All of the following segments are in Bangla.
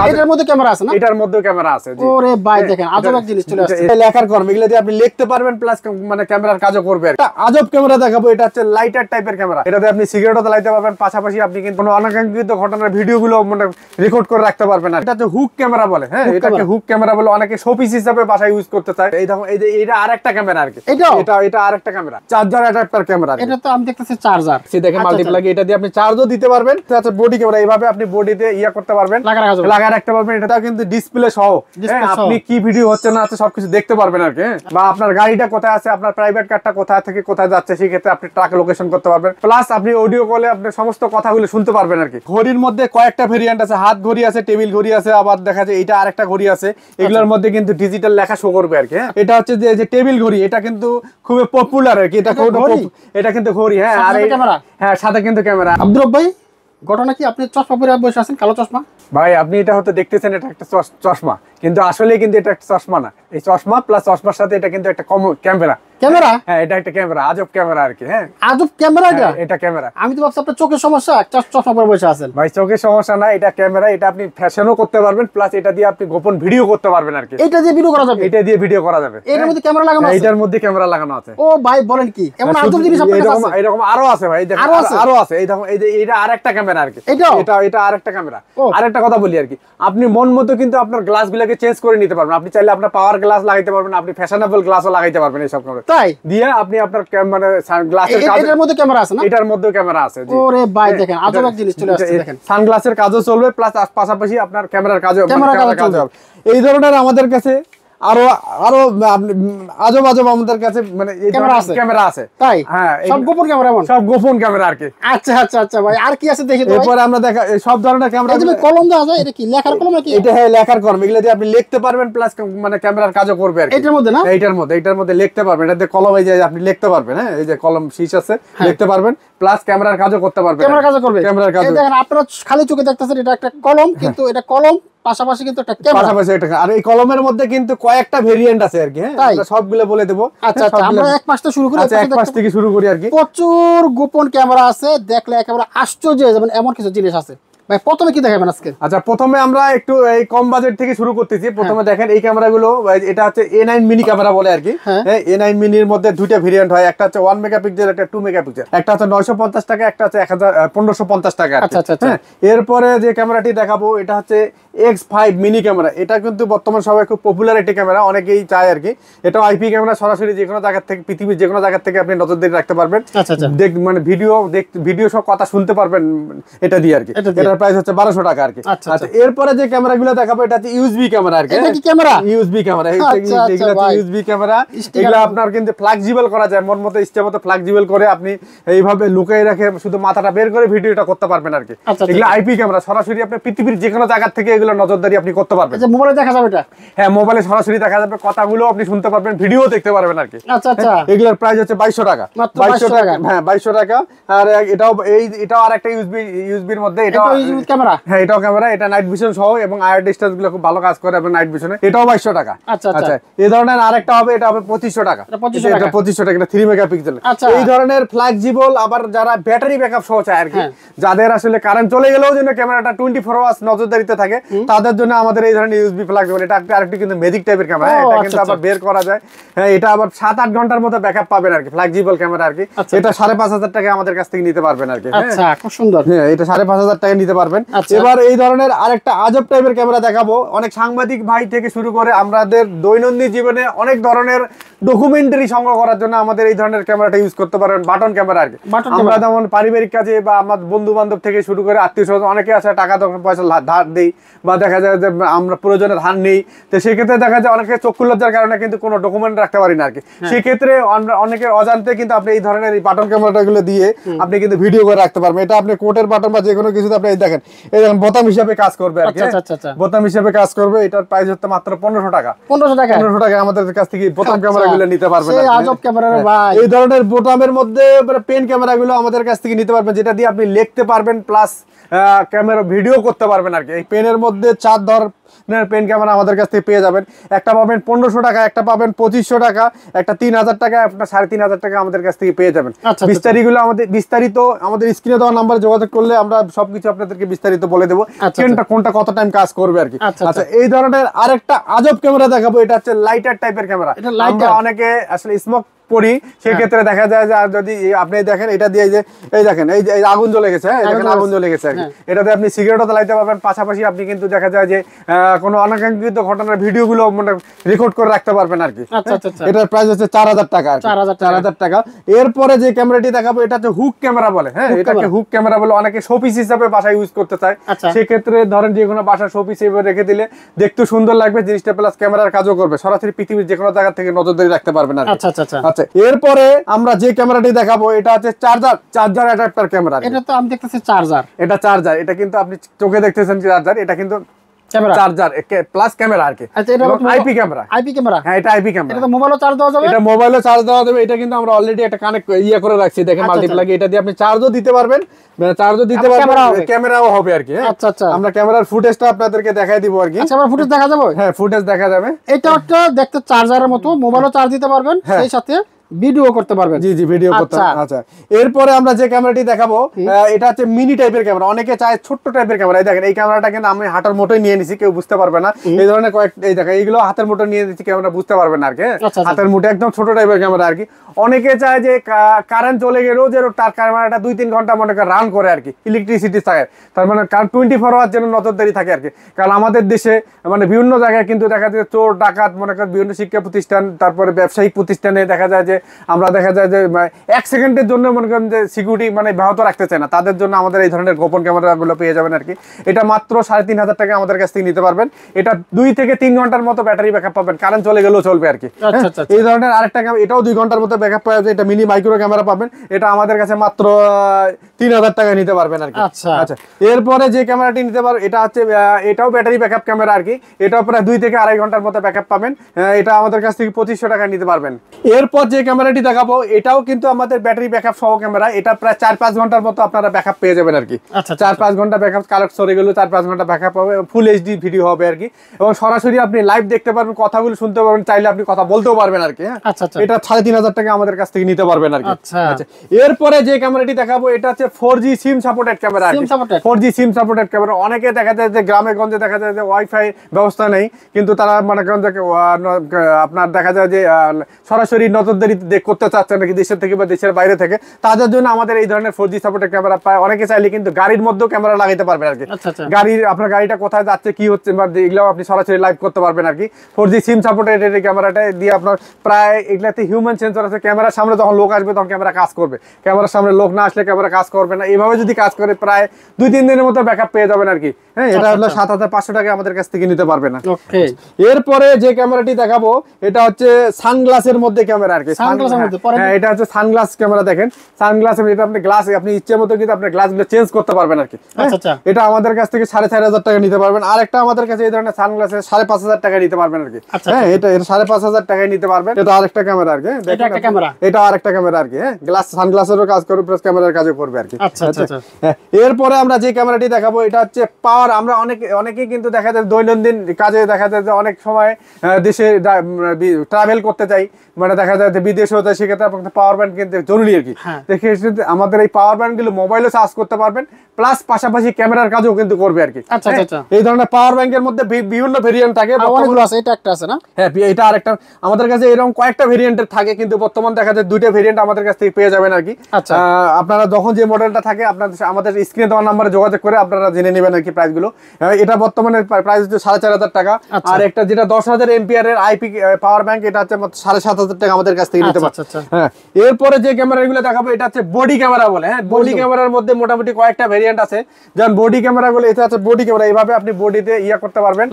এটার মধ্যে ক্যামেরা আছে না? এটার মধ্যে ক্যামেরা আছে জি। ওরে ভাই দেখেন আজব এক জিনিস চলে আসছে। এটা লেখার কর্ম, এগুলো দিয়ে আপনি লিখতে পারবেন প্লাস মানে ক্যামেরার কাজও করবে। একটা আজব ক্যামেরা দেখাবো, এটা হচ্ছে লাইটার টাইপের ক্যামেরা। এটাতে আপনি সিগারেটও জ্বালাইতে পারবেন, পাশাপাশি আপনি কিন্তু কোনো অনাকাঙ্ক্ষিত ঘটনার ভিডিওগুলো মানে রেকর্ড করে রাখতে পারবেন। এটা হচ্ছে হুক ক্যামেরা বলে, হ্যাঁ এটাকে হুক ক্যামেরা বলে, অনেকে শোপিস হিসেবে বাসায় ইউজ করতে চায়। এই দেখো এটা আরেকটা ক্যামেরা আর কি, এটা আরেকটা ক্যামেরা, চার্জার অ্যাডাপ্টার ক্যামেরা। এটা তো আমি দেখতেছি চার্জার, সেই দেখেন মাল্টিপ্লাগ, এটা দিয়ে আপনি চার্জও দিতে পারবেন। আচ্ছা বডি ক্যামেরা, এইভাবে আপনি বডিতে ইয়া করতে পারবেন, লাগায় রাখতে পারবেন। এটা কিন্তু ডিসপ্লে সহ, আপনি কি ভিডিও হচ্ছে না হচ্ছে সবকিছু দেখতে পারবেন আর কি। বা আপনার গাড়িটা কোথায় আছে, আপনার প্রাইভেট কারটা কোথায় থেকে কোথায় যাচ্ছে, সেই ক্ষেত্রে আপনি ট্রাক লোকেশন করতে পারবেন। প্লাস আপনি অডিও কলে আপনি সমস্ত কথাগুলো শুনতে পারবেন আর কি। ঘড়ির মধ্যে কয়েকটা ভেরিয়েন্ট আছে, হাত ঘড়ি আছে, টেবিল ঘড়ি আছে, আবার দেখা যায় এটা আরেকটা ঘড়ি আছে। এগুলোর মধ্যে কিন্তু ডিজিটাল লেখা শো করবে আর কি। এটা হচ্ছে যে টেবিল ঘড়ি, এটা কিন্তু খুবই পপুলার আর কি। এটা কিন্তু ঘড়ি, হ্যাঁ। আর হ্যাঁ সাথে কিন্তু ক্যামেরা। আব্দুর ভাই ঘটনা কি, আপনি চশমা পরে বসে আছেন, কালো চশমা? ভাই আপনি এটা হয়তো দেখতেছেন এটা একটা চশমা, কিন্তু আসলে কিন্তু এটা একটা চশমা না। এই চশমা প্লাস চশমার সাথে এটা কিন্তু একটা ক্যামেরা। হ্যাঁ এটা একটা ক্যামেরা, আজব ক্যামেরা আর কি। হ্যাঁ আজব ক্যামেরা এটা ক্যামেরা। আমি তো ভাবছি আপনার চোখের সমস্যা, চশমা পরে বসে আছেন। ভাই চোখের সমস্যা না, এটা ক্যামেরা। এটা আপনি ফ্যাশনও করতে পারবেন, প্লাস এটা দিয়ে আপনি গোপন ভিডিও করতে পারবেন আর কি। এটা দিয়ে ভিডিও করা যাবে? এটা দিয়ে ভিডিও করা যাবে। এর মধ্যে ক্যামেরা লাগানো আছে? এটার মধ্যে ক্যামেরা লাগানো আছে। ও ভাই বলেন কি, এমন আজব জিনিস আপনার কাছে আছে? এরকম আরো আছে ভাই, দেখেন আরো আছে। এই দেখুন এটা আরেকটা ক্যামেরা আর কি। এটা আরেকটা ক্যামেরা। আরেকটা কথা বলি আর কি, আপনি মন মতো কিন্তু আপনার গ্লাসগুলোকে চেঞ্জ করে নিতে পারবেন। আপনি চাইলে আপনার পাওয়ার গ্লাস লাগাইতে পারবেন, আপনি ফ্যাশনেবল গ্লাসও লাগাইতে পারবেন। এই সব ক্যামেরা তাই দিয়ে আপনি আপনার মানে গ্লাসের কাজ, এটার মধ্যে ক্যামেরা আছে না? এটার মধ্যে ক্যামেরা আছে জি। ওরে ভাই দেখেন আজব এক জিনিস চলে আসছে। দেখেন সানগ্লাসের কাজও চলবে, প্লাস পাশাপাশি আপনার ক্যামেরার কাজও চলবে। এই ধরনের আমাদের কাছে আরো আজব আমাদের কাছে মানে ক্যামেরা আছে তাই। হ্যাঁ সব গোপন ক্যামেরা, সব গোপন ক্যামেরা আর কি। আচ্ছা আচ্ছা আচ্ছা ভাই, আর কি আছে দেখি তো। এরপরে আমরা দেখা সব ধরনের ক্যামেরা। এই যে কলম দেওয়া যায়, এটা কি লেখার কলম নাকি? এটা হ্যাঁ লেখার কলম, এগুলো দিয়ে আপনি লিখতে পারবেন, প্লাস মানে ক্যামেরার কাজও করবে আর কি। এটার মধ্যে না? এটার মধ্যে লিখতে পারবেন। এটাতে কলম, এই যে আপনি লিখতে পারবেন। হ্যাঁ এই যে কলম শীষ আছে, লিখতে পারবেন, প্লাস ক্যামেরার কাজও করতে পারবেন। ক্যামেরার কাজও করবে, ক্যামেরার কাজ। দেখেন আপনারা খালি চোখে দেখতেছেন এটা একটা কলম, কিন্তু এটা কলম পাশাপাশি কিন্তু একটা ক্যামেরা, পাশাপাশি একটা। আর এই কলমের মধ্যে কিন্তু কয়েকটা ভেরিয়েন্ট আছে আর কি। হ্যাঁ আমরা সবগুলো বলে দেব। আচ্ছা আচ্ছা আমরা এক পাশ থেকে শুরু করি। আচ্ছা এক পাশ থেকে শুরু করি আর কি। প্রচুর গোপন ক্যামেরা আছে, দেখলে একেবারে আশ্চর্য হয়ে যাবেন, এমন কিছু জিনিস আছে। ভাই প্রথমে কি দেখাবেন আজকে? আচ্ছা প্রথমে আমরা একটু এই কম বাজেট থেকে শুরু করতেছি। প্রথমে দেখেন এই ক্যামেরাগুলো, এটা হচ্ছে A9 মিনি ক্যামেরা বলে আর কি। A9 মিনির মধ্যে দুইটা ভেরিয়েন্ট হয়, একটা হচ্ছে 1 মেগাপিক্সেল, একটা 2 মেগাপিক্সেল। একটা হচ্ছে 950 টাকা, একটা হচ্ছে 1550 টাকা। আচ্ছা আচ্ছা। এরপরে যে ক্যামেরাটি দেখাবো এটা হচ্ছে X5 মিনি ক্যামেরা। এটা কিন্তু বর্তমান সবাই খুব পপুলার একটি ক্যামেরা, অনেকেই চায় আর কি। এটা আইপি ক্যামেরা, সরাসরি যে কোনো জায়গা থেকে, পৃথিবীর যে কোনো জায়গা থেকে আপনি নজরদারি রাখতে পারবেন। আচ্ছা আচ্ছা। মানে ভিডিও সব কথা শুনতে পারবেন এটা দিয়ে আর কি। এটার প্রাইস হচ্ছে 1200 টাকা আর কি। আচ্ছা এরপরে যে ক্যামেরাগুলো দেখাবো এটা হচ্ছে ইউএসবি ক্যামেরা আর কি। এটা কি ক্যামেরা? USB camera. এগুলো ইউএসবি ক্যামেরা। এগুলো আপনার কিন্তু ফ্লেক্সিবল করা যায়, মন মতো ইচ্ছা মতো ফ্লেক্সিবল করে আপনি এইভাবে লুকিয়ে রেখে শুধু মাথাটা বের করে ভিডিওটা করতে পারবেন আর কি। এগুলো আইপি ক্যামেরা, সরাসরি আপনি পৃথিবীর যে কোনো জায়গা থেকে এগুলো নজরদারি আপনি করতে পারবেন। আচ্ছা মোবাইলে দেখা যাবে এটা? হ্যাঁ মোবাইলে সরাসরি দেখা যাবে, কথাগুলো আপনি শুনতে পারবেন, ভিডিও দেখতে পারবেন আর কি। আচ্ছা আচ্ছা। এগুলোর প্রাইস হচ্ছে 2200 টাকা। 2200 টাকা। হ্যাঁ 2200 টাকা। আর এটাও আরেকটা ইউএসবির মধ্যে, এটাও ক্যামেরা। হ্যাঁ এটাও ক্যামেরা। এটা নাইট ভিশন সহ এবং আয়ার ডিসটেন্স গুলো খুব ভালো কাজ করে এবং নাইট ভিশনে। এটাও 2200 টাকা। আচ্ছা আচ্ছা। এই ধরনের আরেকটা হবে, এটা হবে 2500 টাকা। এটা 2500 টাকা, এটা 3 মেগাপিক্সেল। এই ধরনের ফ্লেক্সিবল, আবার যারা ব্যাটারি ব্যাকআপ সহ চায় আর কি, যাদের আসলে কারেন্ট চলে গেলেও যেন ক্যামেরাটা 24 আওয়ার্স নজরদারিতে থাকে, তাদের জন্য আমাদের এই ধরনের ইউএসবি ফ্লেক্সিবল। এটা আরেকটি কিন্তু ম্যাজিক টাইপের ক্যামেরা। এটা কিন্তু আবার বের করা যায়। হ্যাঁ এটা আবার 7-8 ঘন্টার মতো ব্যাকআপ পাবেন আর কি, ফ্লেক্সিবল ক্যামেরা আর কি। এটা 5500 টাকা আমাদের কাছ থেকে নিতে পারবেন আর কি। আচ্ছা খুব সুন্দর। হ্যাঁ এটা 5500 টাকা নিতে পারবেন। এবার এই ধরনের আরেকটা আজব টাইপের ক্যামেরা দেখাবো। অনেক সাংবাদিক ভাই থেকে শুরু করে আমাদের দৈনন্দিন জীবনে অনেক ধরনের ডকুমেন্টারি সংগ্রহ করার জন্য আমাদের এই ধরনের ক্যামেরাটা ইউজ করতে পারেন, বাটন ক্যামেরা আর কি। আমরা যেমন পারিবারিক কাজে বা আমার বন্ধু বান্ধব থেকে শুরু করে আত্মীয় স্বজন অনেকে আছে, টাকা পয়সা ধার দেই বা দেখা যায় যে আমরা প্রয়োজনে ধার নেই, তো সেক্ষেত্রে দেখা যায় অনেকে চক্ষু লজ্জার কারণে কিন্তু কোনো ডকুমেন্ট রাখতে পারি না আর কি। সেক্ষেত্রে অনেকের অজান্তে কিন্তু আপনি এই ধরনের এই বাটন ক্যামেরাগুলো দিয়ে আপনি কিন্তু ভিডিও করে রাখতে পারবেন। এটা আপনি কোটের বাটন বা যে কোনো কিছুতে আপনি দেখেন, এই দেখেন বোতাম হিসাবে কাজ করবে আর কি। বোতাম হিসাবে কাজ করবে। এটার প্রাইস হচ্ছে মাত্র 1500 টাকা। 1500 টাকা আমাদের কাছ থেকে বোতাম ক্যামেরাগুলো নিতে পারবেন। আজব ক্যামেরা ভাই। এই ধরনের বোতামের মধ্যে পেন ক্যামেরাগুলো আমাদের কাছ থেকে নিতে পারবেন, যেটা দিয়ে আপনি লিখতে পারবেন, প্লাস ক্যামেরা ভিডিও করতে পারবেন আর কি। এই পেনের মধ্যে 4 ধর পেন ক্যামেরা আমাদের কাছ থেকে পেয়ে যাবেন। একটা পাবেন 1500 টাকা, একটা পাবেন 2500 টাকা, একটা 3000 টাকা, একটা 3500 টাকা আমাদের কাছ থেকে পেয়ে যাবেন। বিস্তারিত আমাদের স্ক্রিনে দেওয়া নাম্বারে যোগাযোগ করলে আমরা সবকিছু আপনাদেরকে বিস্তারিত বলে দেবো কোনটা কত টাইম কাজ করবে আর কি। আচ্ছা, এই ধরনের আরেকটা আজব ক্যামেরা দেখাবো, এটা হচ্ছে লাইটার টাইপের ক্যামেরা। আমরা অনেকে আসলে স্মোক করি, সেক্ষেত্রে দেখা যায় যে যদি আপনি দেখেন এটা দিয়ে যে এই দেখেন এই আগুন জ্বলে গেছে, হ্যাঁ দেখেন আগুন জ্বলে গেছে আর কি। এটাতে আপনি সিগারেটও জ্বালাইতে পারবেন, পাশাপাশি আপনি কিন্তু দেখা যায় যে কোনো অনাকাঙ্ক্ষিত ঘটনার ভিডিওগুলো মানে রেকর্ড করে রাখতে পারবেন আর কি। এটার প্রাইস হচ্ছে 4000 টাকা, 4000 টাকা। এরপরে যে ক্যামেরাটি দেখাবো এটা হচ্ছে হুক ক্যামেরা বলে, হ্যাঁ এটাকে হুক ক্যামেরা বলে। অনেকে শোপিস হিসাবে বাসায় ইউজ করতে চায়, সেক্ষেত্রে ধরেন যে কোনো বাসার শোপিস হিসেবে রেখে দিলে দেখতে সুন্দর লাগবে জিনিসটা, প্লাস ক্যামেরার কাজও করবে, সরাসরি পৃথিবীর যে কোনো জায়গা থেকে নজরদারি রাখতে পারবেন আর কি। আচ্ছা, এরপরে আমরা যে ক্যামেরাটি দেখাবো এটা হচ্ছে চার্জার অ্যাডাপ্টার ক্যামেরা। এটা তো আমি দেখতেছি চার্জার, এটা চার্জার, এটা কিন্তু আপনি চোখে দেখতেছেন চার্জার, এটা কিন্তু চার্জার প্লাস ক্যামেরা আর কি। আইপি ক্যামেরা, হ্যাঁ এটা আইপি ক্যামেরা। এটা মোবাইলও চার্জ দেওয়া যাবে, এটা মোবাইলও চার্জ দেওয়া যাবে। এটা কিন্তু আমরা অলরেডি একটা কানেক্ট করে রাখছি, দেখেন মাল্টিপ্লাগ, এটা দিয়ে আপনি চার্জও দিতে পারবেন, ক্যামেরাও হবে আর কি। আচ্ছা, আমরা ক্যামেরার ফুটেজটা আপনাদেরকে দেখাই দিব আর কি। আচ্ছা, আমরা ফুটেজ দেখা যাবে, হ্যাঁ ফুটেজ দেখা যাবে। এটা একটা দেখতে চার্জারের মতো, মোবাইলও চার্জ দিতে পারবেন, সেই সাথে ভিডিও করতে পারবেন। জি ভিডিও করতে। আচ্ছা, এরপরে আমরা যে ক্যামেরাটি দেখাবো এটা হচ্ছে মিনি টাইপের ক্যামেরা। অনেকে চায় ছোট্ট টাইপের ক্যামেরা। এই দেখেন এই ক্যামেরাটা কিন্তু আমি হাতের মোটোই নিয়ে নিছি, কেউ বুঝতে পারবে না। এই ধরনের এই দেখেন এইগুলো হাতের মোটো নিয়ে নিচ্ছি, ক্যামেরা বুঝতে পারবে না আর কি। হাতের মোটো একদম ছোট টাইপের ক্যামেরা আর কি। অনেকে চায় যে কারেন্ট চলে গেলেও যে তার ক্যামেরাটা 2-3 ঘন্টা মনে করে রান করে আর কি, ইলেকট্রিসিটি থাকে, তার মানে 24 আওয়ার যেন নজরদারি থাকে আর কি। কারণ আমাদের দেশে মানে বিভিন্ন জায়গায় কিন্তু দেখা যায় চোর ডাকাত, মনে করেন বিভিন্ন শিক্ষা প্রতিষ্ঠান, তারপরে ব্যবসায়িক প্রতিষ্ঠানে দেখা যায় যে আমরা দেখা যায় যে 1 সেকেন্ডের জন্য মনে করেন যে সিকিউরিটি মানে ব্যাহত রাখতে চায় না, তাদের জন্য আমাদের এই ধরনের গোপন ক্যামেরাগুলো পেয়ে যাবেন আর কি। এটা মাত্র 3500 টাকা আমাদের কাছ থেকে নিতে পারবেন। এটা 2 থেকে 3 ঘন্টার মতো ব্যাটারি ব্যাকআপ পাবেন, কারেন্ট চলে গেলেও চলবে আর কি। এই ধরনের আরেকটা ক্যামেরা, এটাও 2 ঘন্টার মতো ব্যাকআপ পাওয়া যায়, এটা মিনি মাইক্রো ক্যামেরা পাবেন। এটা আমাদের কাছে মাত্র 3000 টাকা নিতে পারবেন আর কি। আচ্ছা, এরপরে যে ক্যামেরাটি নিতে পারবেন এটা হচ্ছে এটাও ব্যাটারি ব্যাকআপ ক্যামেরা আর কি। এটাও প্রায় 2 থেকে 2.5 ঘন্টার মতো ব্যাকআপ পাবেন। এটা আমাদের কাছ থেকে 2500 টাকা নিতে পারবেন। এরপর যে ক্যামেরাটি দেখাবো এটাও কিন্তু আমাদের ব্যাটারি ব্যাকআপ সহ ক্যামেরা। এটা প্রায় 4-5 ঘন্টার মতো আপনারা ব্যাকআপ পেয়ে যাবেন আর কি। 4-5 ঘন্টা ব্যাকআপ, কালেক্ট সরে গেল 4-5 ঘন্টা ব্যাকআপ হবে, ফুল এইচডি ভিডিও হবে আর কি। এবং সরাসরি আপনি লাইভ দেখতে পারবেন, কথাগুলো শুনতে পারবেন, চাইলে আপনি কথা বলতেও পারবেন আর কি। এটা 3500 টাকা আমাদের কাছ থেকে নিতে পারবেন আর কি। আচ্ছা, এরপরে যে ক্যামেরাটি দেখাবো এটা হচ্ছে 4G সিম সাপোর্টেড ক্যামেরা আর কি। 4G SIM supported camera. অনেকে দেখা যায় যে গ্রামে গঞ্জে দেখা যায় যে ওয়াইফাই ব্যবস্থা নেই, কিন্তু তারা মনে করেন যে আপনার দেখা যায় যে সরাসরি নজরদারি করতে চাচ্ছে নাকি দেশের থেকে বা দেশের বাইরে থেকে, তাদের জন্য আমাদের এই ধরনের 4G সাপোর্টেড ক্যামেরা পায়। অনেকে চাইলে কিন্তু গাড়ির মধ্যেও ক্যামেরা লাগাইতে পারবেন আর কি। গাড়ির আপনার গাড়িটা কোথায় যাচ্ছে, কি হচ্ছে, এগুলো আপনি সরাসরি লাইভ করতে পারবেন আর কি। 4G সিম সাপোর্টেড এই ক্যামেরাটা দিয়ে আপনার প্রায় এগুলাতে হিউম্যান সেন্সর আছে। ক্যামেরার সামনে যখন লোক আসবে তখন ক্যামেরা কাজ করবে, ক্যামেরার সামনে লোক না আসলে ক্যামেরা কাজ করবে না। এইভাবে যদি কাজ করে প্রায় 2-3 দিনের মতো ব্যাকআপ পেয়ে যাবেন আর কি। হ্যাঁ, এটা হলো 7500 টাকা আমাদের কাছ থেকে নিতে পারবেন। এরপরে যে ক্যামেরাটি দেখাবো এটা হচ্ছে সানগ্লাসের মধ্যে ক্যামেরা আর কি। হ্যাঁ, এটা হচ্ছে সানগ্লাস ক্যামেরা। দেখেন সানগ্লাস, এটা আপনি গ্লাস আপনি ইচ্ছে মতো কিন্তু আপনি গ্লাসগুলো চেঞ্জ করতে পারবেন আর কি। এটা আমাদের কাছ থেকে 4500 টাকা নিতে পারবেন। আর একটা আমাদের কাছে এই ধরনের সানগ্লাসের 5500 টাকা নিতে পারবেন আর কি। হ্যাঁ, এটা 5500 টাকায় নিতে পারবেন। এটা আরেকটা ক্যামেরা আর কি। এটা আরেকটা ক্যামেরা আর কি। হ্যাঁ, গ্লাস সানগ্লাসেরও কাজ করবে প্লাস ক্যামেরার কাজও করবে আর কি। আচ্ছা, এরপরে আমরা যে ক্যামেরাটি দেখাবো এটা হচ্ছে পাওয়ার। আমরা অনেকেই কিন্তু দেখা যায় দৈনন্দিন কাজে দেখা যায় যে অনেক সময় দেশে ট্রাভেল করতে চাই, মানে দেখা যায় যে বিদেশে হতে, সেক্ষেত্রে আপনার পাওয়ার ব্যাংক কিন্তু জরুরি আর কি। দেখে আমাদের এই পাওয়ার ব্যাংক গুলো মোবাইলে চার্জ করতে পারবেন, প্লাস পাশাপাশি ক্যামেরার কাজও কিন্তু করবে আর কি। এই ধরনের পাওয়ার ব্যাংকের মধ্যে বিভিন্ন ভেরিয়েন্ট থাকে। এটা একটা আছে না? হ্যাঁ, এটা আরেকটা আমাদের কাছে এরকম কয়েকটা ভেরিয়েন্টের থাকে, কিন্তু বর্তমান দেখা যায় 2টা ভেরিয়েন্ট আমাদের কাছ থেকে পেয়ে যাবেন আর কি। আপনারা যখন যে মডেলটা থাকে আপনাদের আমাদের স্ক্রিনে দেওয়া নাম্বারে যোগাযোগ করে আপনারা জেনে নেবেন আর কি প্রাইস গুলো। এটা বর্তমানে প্রাইস হচ্ছে 4500 টাকা। আর একটা যেটা 10000 এমপিআর আইপি পাওয়ার ব্যাংক, এটা হচ্ছে 7500 টাকা আমাদের কাছ থেকে নিতে পারবেন। হ্যাঁ, এরপরে যে ক্যামেরাগুলো দেখাবো এটা হচ্ছে বডি ক্যামেরা বলে। হ্যাঁ, বডি ক্যামেরার মধ্যে মোটামুটি কয়েকটা ভেরিয়েন্ট আছে। যেমন বডি ক্যামেরাগুলো, এটা হচ্ছে বডি ক্যামেরা। এইভাবে আপনি বডিতে করতে পারবেন,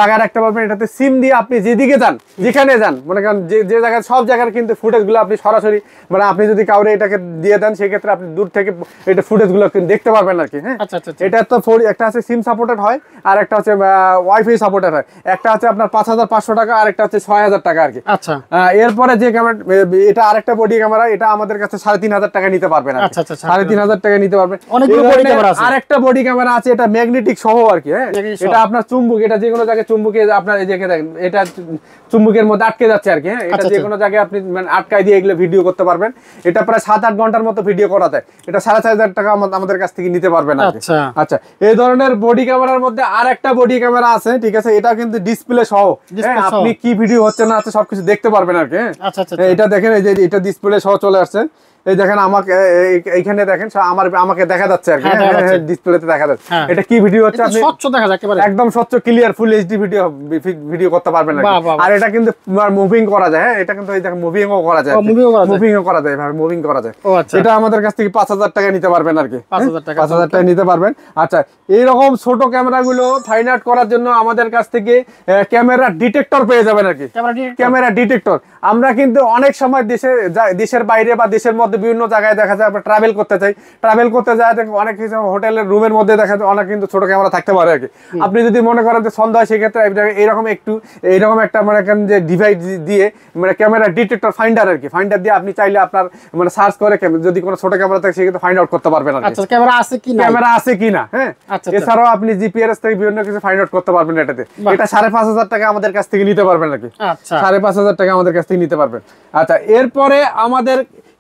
লাগায় রাখতে পারবেন। এটাতে সিম দিয়ে আপনি যেদিকে যান, যেখানে যান, মনে করেন যে জায়গায়, সব জায়গার কিন্তু ফুটেজগুলো আপনি সরাসরি, মানে আপনি যদি কাউরে এটাকে দিয়ে দেন সেক্ষেত্রে আপনি দূর থেকে এটা ফুটেজগুলো দেখতে পারবেন আর কি। হ্যাঁ, এটা তো একটা আছে সিম সাপোর্টেড হয়, আর একটা হচ্ছে ওয়াইফাই সাপোর্টেড হয়। একটা হচ্ছে আপনার 5500 টাকা, আর একটা হচ্ছে 6000 টাকা আর কি। আচ্ছা, এরপরে যে এটা আরেকটা বডি ক্যামেরা, এটা আমাদের কাছে 3,500 টাকা নিতে পারবেন। 3,500 টাকা নিতে পারবেন। আরেকটা বডি ক্যামেরা আছে, এটা ম্যাগনেটিক সহ আর কি। হ্যাঁ, এটা আপনার চুম্বক, এটা যে কোনো জায়গায় চুম্বকে আপনার এই দেখে দেখেন, এটা চুম্বকের মধ্যে আটকে যাচ্ছে আর কি। হ্যাঁ, এটা যে কোনো জায়গায় আপনি মানে আটকাই দিয়ে এগুলো ভিডিও করতে পারবেন। এটা প্রায় 7-8 ঘন্টার মতো ভিডিও করা যায়। এটা 4,500 টাকা আমাদের কাছ থেকে নিতে পারবেন আর কি। আচ্ছা, এই ধরনের বডি ক্যামেরার মধ্যে আরেকটা বডি ক্যামেরা আছে, ঠিক আছে, এটা কিন্তু ডিসপ্লে সহ। আপনি কি ভিডিও হচ্ছে না হচ্ছে সবকিছু দেখতে পারবেন আর কি। এটা দেখেন, এই যে এটা ডিসপ্লে সহ চলে আসছে। এই দেখেন, আমাকে এইখানে দেখেন আমাকে দেখা যাচ্ছে আর কি, ডিসপ্লেতে দেখা যাচ্ছে এটা কি ভিডিও হচ্ছে। আপনি স্বচ্ছ দেখা যায়, একেবারে একদম স্বচ্ছ ক্লিয়ার ফুল এইচডি ভিডিও করতে পারবেন আর কি। আর এটা কিন্তু মুভিং করা যায়। হ্যাঁ, এটা কিন্তু এই দেখেন মুভিংও করা যায়, মুভিংও করা যায়, ভাবে মুভিং করা যায়। এটা আমাদের কাছ থেকে 5,000 টাকা নিতে পারবেন আর কি। 5,000 টাকা নিতে পারবেন। আচ্ছা, এইরকম ছোট ক্যামেরাগুলো ফাইন আর্ট করার জন্য আমাদের কাছ থেকে ক্যামেরা ডিটেক্টর পেয়ে যাবেন আর কি। ক্যামেরা ডিটেক্টর আমরা কিন্তু অনেক সময় দেশের বাইরে বা দেশের মধ্যে বিভিন্ন জায়গায় দেখা যায় আমরা ট্রাভেল করতে যায় অনেক কিছু হোটেলের রুমের মধ্যে দেখা যায় অনেক কিন্তু ছোট ক্যামেরা থাকতে পারে আর কি। আপনি যদি মনে করেন যে সন্দেহ হয়, সেক্ষেত্রে এইরকম একটা মানে যে ডিভাইস দিয়ে মানে ক্যামেরা ডিটেক্টর ফাইন্ডার আর কি, ফাইন্ডার দিয়ে আপনি চাইলে আপনার মানে সার্চ করে যদি কোনো ছোট ক্যামেরা থাকে সেক্ষেত্রে ফাইন্ড আউট করতে পারবেন আর কি। ক্যামেরা আছে কিনা। হ্যাঁ, এছাড়াও আপনি জিপিআরএস থেকে বিভিন্ন কিছু ফাইন্ড আউট করতে পারবেন এটাতে। এটা 5,500 টাকা আমাদের কাছ থেকে নিতে পারবেন আর কি। 5,500 টাকা আমাদের কাছ থেকে নিতে পারবেন। আচ্ছা, এরপরে আমাদের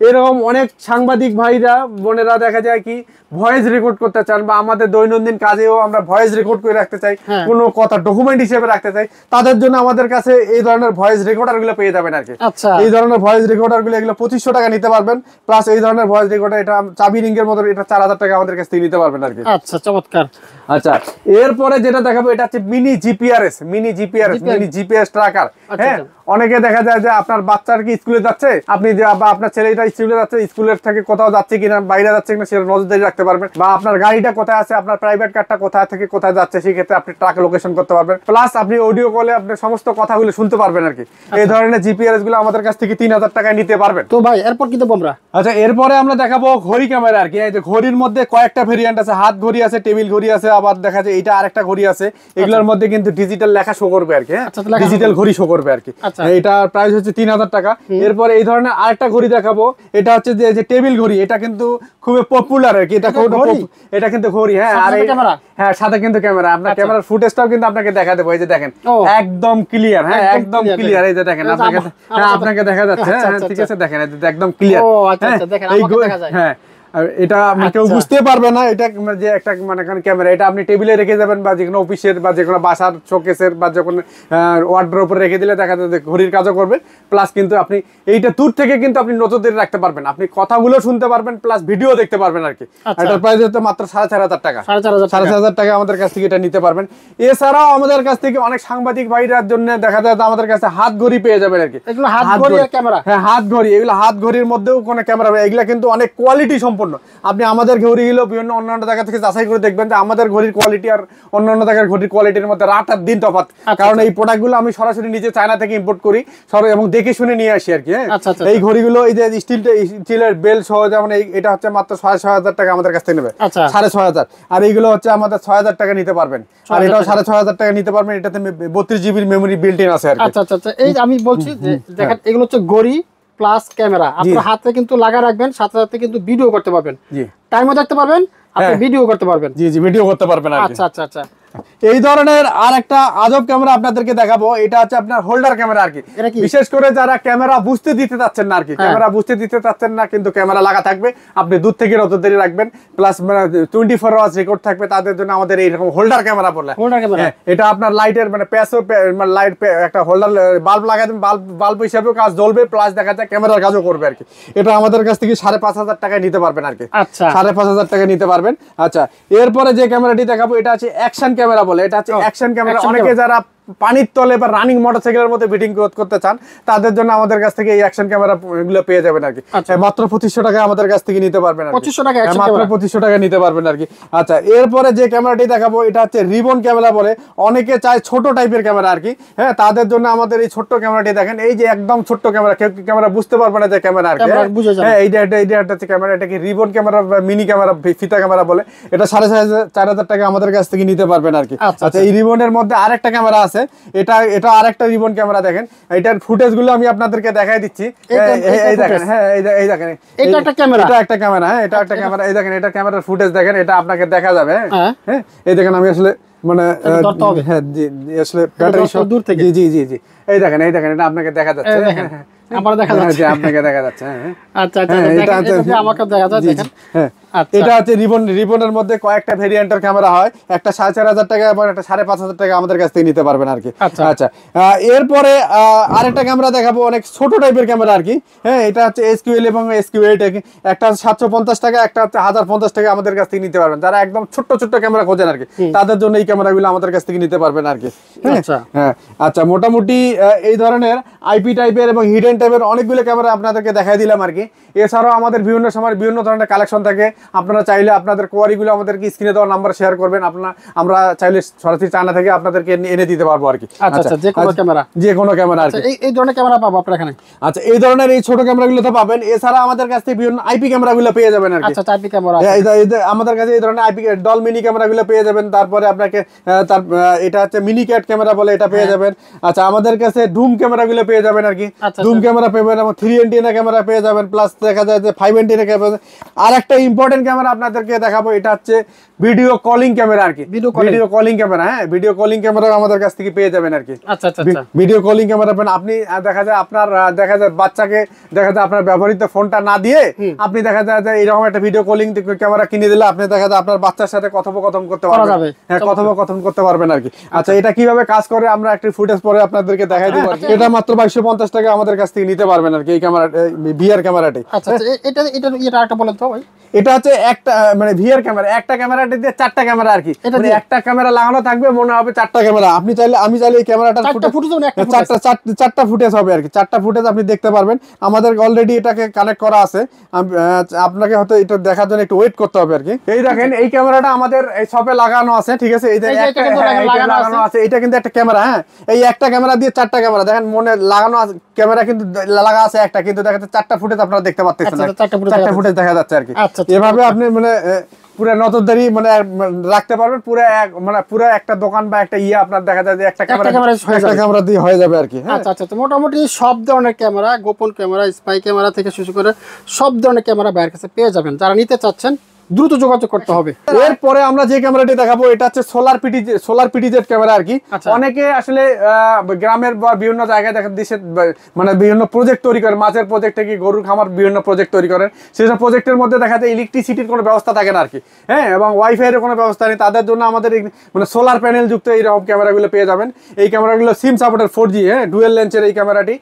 এরকম অনেক সাংবাদিক ভাইরা বোনেরা দেখা যায় কি ভয়েস রেকর্ড করতে চান, বা আমাদের দৈনন্দিন কাজেও আমরা ভয়েস রেকর্ড করে রাখতে চাই, কোনো কথা ডকুমেন্ট হিসেবে রাখতে চাই, তাদের জন্য আমাদের কাছে এই ধরনের ভয়েস রেকর্ডার গুলো পেয়ে যাবেন আর কি। এই ধরনের ভয়েস রেকর্ডার গুলো এগুলো 2,500 টাকা নিতে পারবেন। প্লাস এই ধরনের ভয়েস রেকর্ডার, এটা চাবি রিং এর মতো, এটা 4,000 টাকা আমাদের কাছ থেকে নিতে পারবেন আর কি। আচ্ছা, চমৎকার। আচ্ছা, এরপরে যেটা দেখাবো এটা হচ্ছে মিনি জিপিএস ট্র্যাকার। হ্যাঁ, অনেকে দেখা যায় যে আপনার বাচ্চার কি স্কুলে যাচ্ছে, আপনি বা আপনার ছেলেটা স্কুলে যাচ্ছে, স্কুলের থেকে কোথাও যাচ্ছে কিনা, বাইরে যাচ্ছে কিনা, সেটা নজরদারি রাখতে পারবেন। বা আপনার গাড়িটা কোথায় আছে, আপনার প্রাইভেট কারটা কোথায় থেকে কোথায় যাচ্ছে, সেক্ষেত্রে আপনি ট্রাক লোকেশন করতে পারবেন। প্লাস আপনি অডিও কলে আপনি সমস্ত কথাগুলো শুনতে পারবেন আর কি। এই ধরনের জিপিআরএস গুলো আমাদের কাছ থেকে 3,000 টাকায় নিতে পারবেন। তো ভাই, এরপর কি দেবো আমরা? আচ্ছা, এরপরে আমরা দেখাবো ঘড়ি ক্যামেরা আর কি। এই যে ঘড়ির মধ্যে কয়েকটা ভেরিয়েন্ট আছে, হাত ঘড়ি আছে, টেবিল ঘড়ি আছে, আবার দেখা যায় এটা আরেকটা ঘড়ি আছে। এগুলোর মধ্যে কিন্তু ডিজিটাল লেখা শো করবে আর কি। ডিজিটাল ঘড়ি শো করবে আর কি। এটা প্রাইস হচ্ছে 3,000 টাকা। এরপরে এই ধরনের আরেকটা ঘড়ি দেখাবো, এটা হচ্ছে যে টেবিল ঘড়ি। এটা কিন্তু খুবই পপুলার আর কি। এটা কিন্তু ঘড়ি। হ্যাঁ, আর হ্যাঁ, সাথে কিন্তু ক্যামেরা। আপনার ক্যামেরার ফুটেজটাও কিন্তু আপনাকে দেখা দেবো। এই যে দেখেন, একদম ক্লিয়ার। হ্যাঁ, একদম ক্লিয়ার। এই যে দেখেন, আপনাকে দেখা যাচ্ছে। হ্যাঁ, ঠিক আছে, দেখেন একদম ক্লিয়ার। হ্যাঁ, এটা কেউ বুঝতে পারবে না এটা যে একটা মানে ক্যামেরা। এটা আপনি টেবিলে রেখে যাবেন, বা যে কোনো অফিসের বা যে কোনো বাসার শোকেসের বা যখন ওয়ার্ড্রোবের উপরে রেখে দিলে দেখা যাচ্ছে ঘড়ির কাজও করবে। প্লাস কিন্তু আপনি এইটা দূর থেকে কিন্তু আপনি নজরদারি রাখতে পারবেন, আপনি কথাগুলো শুনতে পারবেন, প্লাস ভিডিও দেখতে পারবেন আর কি। এটার প্রাইস হচ্ছে মাত্র 4,500 টাকা। 4,500 টাকা আমাদের কাছ থেকে এটা নিতে পারবেন। এছাড়াও আমাদের কাছ থেকে অনেক সাংবাদিক ভাইরার জন্য দেখা যায় আমাদের কাছে হাত ঘড়ি পেয়ে যাবেন আর কি। এগুলো হাত ঘড়ি ক্যামেরা। হ্যাঁ, হাত ঘড়ি। এগুলো হাত ঘড়ির মধ্যেও কোনো ক্যামেরা, এগুলা কিন্তু অনেক কোয়ালিটি সম্পন্ন। আপনি আমাদের ঘড়িগুলো বিভিন্ন অন্যান্য জায়গা থেকে যাচাই করে দেখবেন যে আমাদের ঘড়ির কোয়ালিটি আর অন্যান্য জায়গার ঘড়ির কোয়ালিটির মধ্যে রাত আর দিন তফাৎ। কারণ এই প্রোডাক্টগুলো আমি সরাসরি নিজে চায়না থেকে ইম্পোর্ট করি এবং দেখে শুনে নিয়ে আসি আর কি। এই ঘড়িগুলো এই যে স্টিলের বেল সহ, যেমন এটা হচ্ছে মাত্র 6,500 টাকা আমাদের কাছ থেকে নেবে। 6,500। আর এইগুলো হচ্ছে আমাদের 6,000 টাকা নিতে পারবেন। আর এটাও 6,500 টাকা নিতে পারবেন। এটাতে 32 GB মেমোরি বিল্ট ইন আছে আর কি। আচ্ছা, এই আমি বলছি যে দেখেন, এগুলো হচ্ছে ঘড়ি প্লাস ক্যামেরা। আপনার হাতে কিন্তু লাগা রাখবেন, সাথে সাথে কিন্তু ভিডিও করতে পারবেন। টাইমও দেখতে পারবেন, আপনি ভিডিও করতে পারবেন। জি, ভিডিও করতে পারবেন। আচ্ছা। এই ধরনের আর একটা আজব ক্যামেরা আপনাদেরকে দেখাবো। এটা হচ্ছে আপনার হোল্ডার ক্যামেরা আর কি। বিশেষ করে যারা ক্যামেরা বুঝতে দিতে চাচ্ছেন না আর কি, ক্যামেরা বুঝতে দিতে চাচ্ছেন না কিন্তু ক্যামেরা লাগা থাকবে, আপনি দূর থেকে নজরদারি রাখবেন, প্লাস 24 আওয়ার্স রেকর্ড থাকবে, তাদের জন্য আমাদের এইরকম হোল্ডার ক্যামেরা বলে। এটা আপনার লাইটের মানে প্যাসও লাইট, একটা হোল্ডার বাল্ব লাগাই দেন, বাল্ব হিসাবেও কাজ জ্বলবে, প্লাস দেখা যায় ক্যামেরার কাজও করবে আর কি। এটা আমাদের কাছ থেকে 5,500 টাকায় নিতে পারবেন আর কি। 5,500 টাকা নিতে পারবেন। আচ্ছা, এরপরে যে ক্যামেরাটি দেখাবো এটা হচ্ছে অ্যাকশন ক্যামেরা বলে। এটা হচ্ছে অ্যাকশন ক্যামেরা। অনেকে যারা পানির তলে বা রানিং মোটরসাইকেলের মধ্যে ফিটিং করতে চান, তাদের জন্য আমাদের কাছ থেকে এই অ্যাকশন ক্যামেরা গুলো পেয়ে যাবেন আর কি। মাত্র 2,500 টাকা আমাদের কাছ থেকে নিতে পারবেন। 2,500 টাকা, মাত্র 2,500 টাকা নিতে পারবেন আর কি। আচ্ছা, এরপরে যে ক্যামেরাটি দেখাবো এটা হচ্ছে রিবন ক্যামেরা বলে। অনেকে চায় ছোট টাইপের ক্যামেরা আর কি। হ্যাঁ, তাদের জন্য আমাদের এই ছোট্ট ক্যামেরাটি দেখেন। এই যে একদম ছোট্ট ক্যামেরা, ক্যামেরা বুঝতে পারবে না যে ক্যামেরা আর কি। হ্যাঁ, এইটা হচ্ছে ক্যামেরা। এটাকে রিবন ক্যামেরা বা মিনি ক্যামেরা, ফিতা ক্যামেরা বলে। এটা 4,500 টাকা আমাদের কাছ থেকে নিতে পারবেন আর কি। আচ্ছা, এই রিবনের মধ্যে আরেকটা ক্যামেরা আছে। এটা আরেকটা রিবন ক্যামেরা দেখেন, এটার ফুটেজ গুলো আমি আপনাদেরকে দেখাই দিচ্ছি। এই দেখেন, হ্যাঁ এই দেখেন, এটা একটা ক্যামেরা, এটা একটা ক্যামেরা, হ্যাঁ এটা একটা ক্যামেরা। এই দেখেন, এটা ক্যামেরার ফুটেজ দেখেন, এটা আপনাকে দেখা যাবে। হ্যাঁ এই দেখেন, আমি আসলে মানে হ্যাঁ জি আসলে ব্যাটারি সব দূর থেকে, জি জি জি এই দেখেন এটা আপনাকে দেখা যাচ্ছে, আমার দেখা যাচ্ছে, আপনাকে দেখা যাচ্ছে। আচ্ছা আচ্ছা, এটা আমাকে দেখা যাচ্ছে। দেখেন এটা হচ্ছে রিবনের মধ্যে কয়েকটা ভেরিয়েন্টের ক্যামেরা হয়, একটা 4500 টাকা এবং একটা 5500 টাকা আমাদের কাছ থেকে নিতে পারবেন আর কি। আচ্ছা এরপরে আরেকটা ক্যামেরা দেখাবো, অনেক ছোট টাইপের ক্যামেরা আর কি। হ্যাঁ এটা হচ্ছে SQ8 এবং SQ8, একটা 750 টাকা, একটা হচ্ছে 1050 টাকা আমাদের কাছ থেকে নিতে পারবেন। যারা একদম ছোট ছোট ক্যামেরা খোঁজেন আর কি, তাদের জন্য এই ক্যামেরাগুলো আমাদের কাছ থেকে নিতে পারবেন আর কি। হ্যাঁ আচ্ছা, মোটামুটি এই ধরনের আইপি টাইপের এবং হিডেন টাইপের অনেকগুলো ক্যামেরা আপনাদেরকে দেখাই দিলাম আর কি। এছাড়াও আমাদের বিভিন্ন সময় বিভিন্ন ধরনের কালেকশন থাকে, আপনারা চাইলে আপনাদের কোয়ারিগুলো আমাদেরকে স্ক্রিনে দেওয়া নাম্বার শেয়ার করবেন, আমরা চাইলে সরাসরি চায়না থেকে আপনাদেরকে এনে দিতে পারবো আর কি। আচ্ছা, যে কোনো ক্যামেরা আর কি, এই ধরনের ক্যামেরা পাবো আপনার এখানে। আচ্ছা, এই ধরনের এই ছোট ক্যামেরাগুলো তো পাবেন, এছাড়া আমাদের কাছ থেকে বিভিন্ন আইপি ক্যামেরাগুলো পেয়ে যাবেন আর কি। আচ্ছা, আইপি ক্যামেরা আমাদের কাছে এই ধরনের আইপি ডল মিনি ক্যামেরাগুলো পেয়ে যাবেন। তারপরে আপনাকে এটা হচ্ছে মিনি ক্যাট ক্যামেরা বলে, এটা পেয়ে যাবেন। আচ্ছা, আমাদের কাছে ডুম ক্যামেরাগুলো পেয়ে যাবেন আর কি। ডুম ক্যামেরা পেবেন এবং 3 অ্যান্টেনা ক্যামেরা পেয়ে যাবেন, প্লাস দেখা যায় যে 5 অ্যান্টেনা ক্যামেরা। আর একটা ইম্পর্টেন্ট ক্যামেরা আপনাদেরকে দেখাবো, এটা হচ্ছে ভিডিও কলিং ক্যামেরা আর কি। ভিডিও কলিং ক্যামেরা, হ্যাঁ ভিডিও কলিং ক্যামেরা আমাদের কাছ থেকে পেয়ে যাবেন আর কি। আচ্ছা, ভিডিও কলিং ক্যামেরা পেন আপনি, দেখা যায় আপনার বাচ্চাকে দেখা যায় আপনার ব্যবহৃত ফোনটা না দিয়ে আপনি দেখা যায় যে এরকম একটা ভিডিও কলিং ক্যামেরা কিনে দিলে আপনি দেখা যায় আপনার বাচ্চার সাথে কথোপকথন করতে পারবেন। হ্যাঁ, কথোপকথন করতে পারবেন আর কি। আচ্ছা, এটা কিভাবে কাজ করে আমরা একটা ফুটেজ পরে আপনাদেরকে দেখাই দিব। এটা মাত্র 2250 টাকা আমাদের কাছ থেকে নিতে পারবেন আর কি, এই ক্যামেরা ভিআর ক্যামেরাটি। আচ্ছা, এটা একটা বলেন তো ভাই। এটা হচ্ছে একটা মানে ভিআর ক্যামেরা, একটা ক্যামেরাটি দিয়ে 4টা ক্যামেরা আর কি। মানে একটা ক্যামেরা লাগানো থাকবে, মনে হবে 4টা ক্যামেরা। আপনি চাইলে, আমি চাইলে এই ক্যামেরাটা 4টা ফুটেজ হবে আর কি। 4টা ফুটেজ আপনি দেখতে পারবেন। আমাদের অলরেডি এটাকে কানেক্ট করা আছে, আপনাকে হয়তো এটা দেখার জন্য একটু ওয়েট করতে হবে আর কি। এই দেখেন, এই ক্যামেরাটা আমাদের এই শপে লাগানো আছে, ঠিক আছে। এই যে লাগানো আছে, এটা কিন্তু একটা ক্যামেরা। হ্যাঁ, এই একটা ক্যামেরা দিয়ে 4টা ক্যামেরা দেখেন, মনে লাগানো আছে ক্যামেরা কিন্তু লাগা আছে একটা, কিন্তু দেখা যাচ্ছে 4টা ফুটেজ আপনারা দেখতে পাচ্ছেন, 4টা ফুটেজ দেখা যাচ্ছে আর কি। এভাবে আপনি মানে পুরো নজরদারি মানে রাখতে পারবেন, পুরো একটা দোকান বা একটা আপনার দেখা যায় যে একটা ক্যামেরা দিয়ে হয়ে যাবে আর কি। আচ্ছা, তো মোটামুটি সব ধরনের ক্যামেরা, গোপন ক্যামেরা, স্পাই ক্যামেরা থেকে শুরু করে সব ধরনের ক্যামেরা বাইরের কাছে পেয়ে যাবেন। যারা নিতে চাচ্ছেন দ্রুত যোগাযোগ করতে হবে। এরপরে আমরা যে ক্যামেরাটি দেখাবো, এটা হচ্ছে সোলার পিটিজেড ক্যামেরা আর কি। অনেকে আসলে গ্রামের বা বিভিন্ন জায়গায় দেখা দেশের মানে বিভিন্ন প্রজেক্ট তৈরি করেন, মাছের প্রজেক্ট থেকে গরুর খামার বিভিন্ন প্রজেক্ট তৈরি করেন। সেসব প্রজেক্টের মধ্যে দেখা যায় ইলেকট্রিসিটির কোনো ব্যবস্থা থাকে না আর কি। হ্যাঁ, এবং ওয়াইফাইয়ের কোনো ব্যবস্থা নেই, তাদের জন্য আমাদের মানে সোলার প্যানেল যুক্ত এইরকম ক্যামেরাগুলো পেয়ে যাবেন। এই ক্যামেরাগুলো সিম সাপোর্টের 4G, হ্যাঁ ডুয়েল লেন্সের এই ক্যামেরাটি।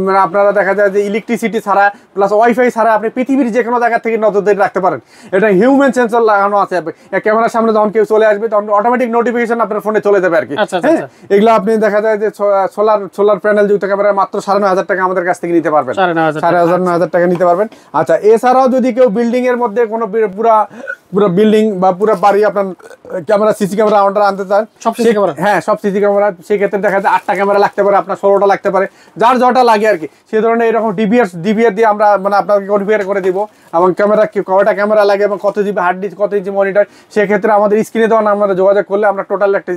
মানে আপনারা দেখা যায় যে ইলেকট্রিসিটি ছাড়া প্লাস ওয়াইফাই ছাড়া আপনি পৃথিবীর যে কোনো জায়গা থেকে নজরদারি রাখতে পারেন। এটা হিউম্যান সেন্সর লাগানো আছে, ক্যামেরার সামনে যখন কেউ চলে আসবে তখন অটোমেটিক নোটিফিকেশন আপনার ফোনে চলে যাবে আর কি। এগুলো আপনি দেখা যায় যে সোলার প্যানেল যুক্ত ক্যামেরা মাত্র 9500 টাকা আমাদের কাছ থেকে নিতে পারবেন, 9500 টাকা নিতে পারবেন। আচ্ছা, এছাড়াও যদি কেউ বিল্ডিং এর মধ্যে কোনো পুরো বিল্ডিং বা পুরো বাড়ি আপনার ক্যামেরা সিসি ক্যামেরা অর্ডার আনতে চান, হ্যাঁ সব সিসি ক্যামেরা, সেক্ষেত্রে দেখা যায় 8টা ক্যামেরা লাগতে পারে, আপনার 16টা লাগতে পারে, যার যটা লাগে আর কি। সেই ধরনের এরকম ডিভিআর দিয়ে আমরা মানে আপনাকে কনফিগার করে দিব। এবং ক্যামেরা কয়টা ক্যামেরা লাগে এবং কত জিবি হার্ড ডিস্ক, কত ইঞ্চি মনিটর, সেক্ষেত্রে আমাদের স্ক্রিনে দেওয়া নাম্বারে যোগাযোগ করলে আমরা টোটাল একটা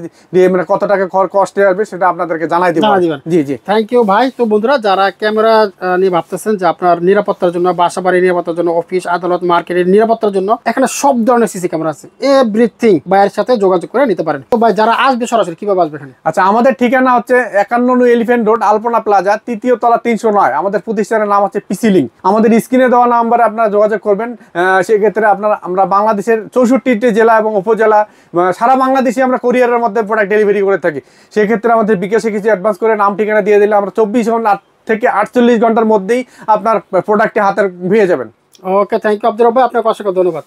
মানে কত টাকা কস্ট আসবে সেটা আপনাদেরকে জানাই দিব। জি, থ্যাংক ইউ ভাই। তো বন্ধুরা, যারা ক্যামেরা নিয়ে ভাবতেছেন যে আপনার নিরাপত্তার জন্য, বাসা বাড়ির নিরাপত্তার জন্য, অফিস আদালত মার্কেটের নিরাপত্তার জন্য, এখানে সব ধরনের সিসি ক্যামেরা আছে, এভরিথিং ভাইয়ের সাথে যোগাযোগ করে নিতে পারেন। তো ভাই, যারা আসবে সরাসরি কিভাবে আসবে এখানে? আচ্ছা, আমাদের ঠিকানা হচ্ছে 51 এলিফ্যান্ট রোড, আলপনা প্লাজা, 3য় তলা, 309। আমাদের প্রতিষ্ঠানের নাম হচ্ছে পিসি লিংক। আমাদের স্ক্রিনে দেওয়া নাম্বারে আপনারা যোগাযোগ করবেন। সেক্ষেত্রে আমরা বাংলাদেশের 64টি জেলা এবং উপজেলা, সারা বাংলাদেশে আমরা কোরিয়ারের মধ্যে প্রোডাক্ট ডেলিভারি করে থাকি। সেক্ষেত্রে আমাদের বিকাশে কিছু অ্যাডভান্স করে নাম ঠিকানা দিয়ে দিলে আমরা 24 ঘন্টা থেকে 48 ঘন্টার মধ্যেই আপনার প্রোডাক্টটি হাতের পেয়ে যাবেন। ওকে, থ্যাংক ইউ আব্দুর রব ভাই, আপনাকে অসংখ্য ধন্যবাদ।